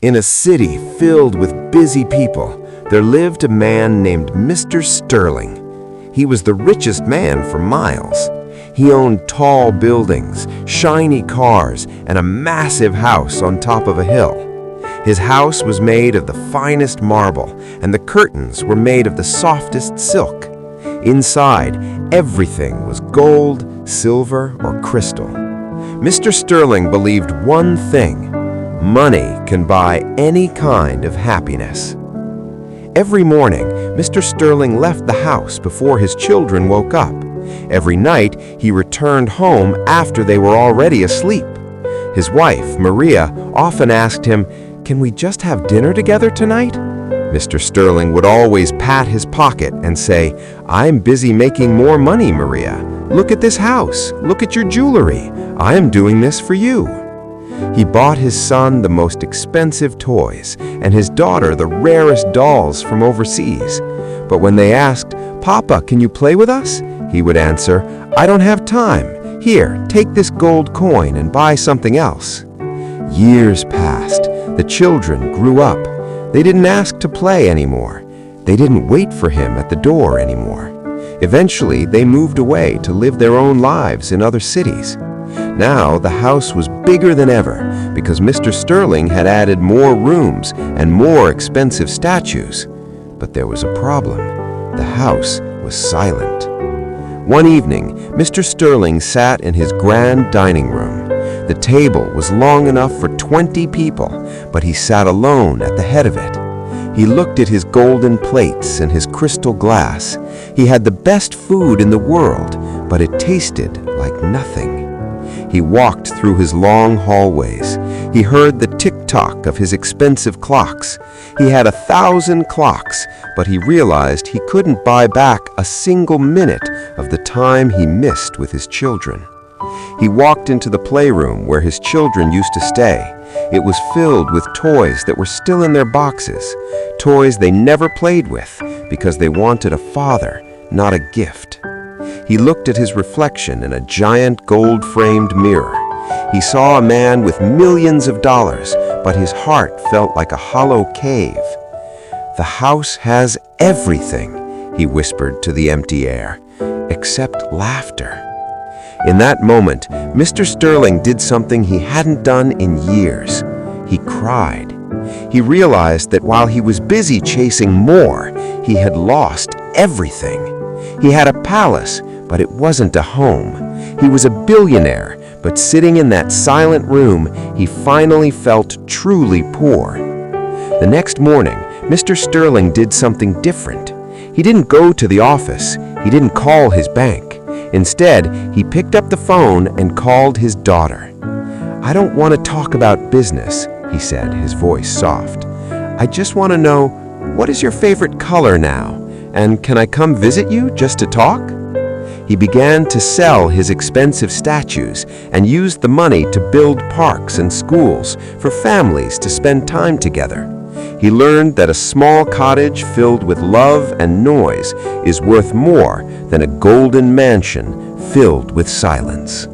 In a city filled with busy people, there lived a man named Mr. Sterling. He was the richest man for miles. He owned tall buildings, shiny cars, and a massive house on top of a hill. His house was made of the finest marble, and the curtains were made of the softest silk. Inside, everything was gold, silver, or crystal. Mr. Sterling believed one thing: money can buy any kind of happiness. Every morning, Mr. Sterling left the house before his children woke up. Every night, he returned home after they were already asleep. His wife, Maria, often asked him, "Can we just have dinner together tonight?" Mr. Sterling would always pat his pocket and say, "I'm busy making more money, Maria. Look at this house. Look at your jewelry. I am doing this for you." He bought his son the most expensive toys and his daughter the rarest dolls from overseas. But when they asked, "Papa, can you play with us?" he would answer, "I don't have time. Here, take this gold coin and buy something else." Years passed. The children grew up. They didn't ask to play anymore. They didn't wait for him at the door anymore. Eventually, they moved away to live their own lives in other cities. Now, the house was bigger than ever because Mr. Sterling had added more rooms and more expensive statues. But there was a problem. The house was silent. One evening, Mr. Sterling sat in his grand dining room. The table was long enough for 20 people, but he sat alone at the head of it. He looked at his golden plates and his crystal glass. He had the best food in the world, but it tasted like nothing. He walked through his long hallways. He heard the tick-tock of his expensive clocks. He had 1,000 clocks, but he realized he couldn't buy back a single minute of the time he missed with his children. He walked into the playroom where his children used to stay. It was filled with toys that were still in their boxes, toys they never played with because they wanted a father, not a gift. He looked at his reflection in a giant gold-framed mirror. He saw a man with millions of dollars, but his heart felt like a hollow cave. "The house has everything," he whispered to the empty air, "except laughter." In that moment, Mr. Sterling did something he hadn't done in years. He cried. He realized that while he was busy chasing more, he had lost everything. He had a palace, but it wasn't a home. He was a billionaire, but sitting in that silent room, he finally felt truly poor. The next morning, Mr. Sterling did something different. He didn't go to the office. He didn't call his bank. Instead, he picked up the phone and called his daughter. "I don't want to talk about business," he said, his voice soft. "I just want to know, what is your favorite color now? And can I come visit you just to talk?" He began to sell his expensive statues and used the money to build parks and schools for families to spend time together. He learned that a small cottage filled with love and noise is worth more than a golden mansion filled with silence.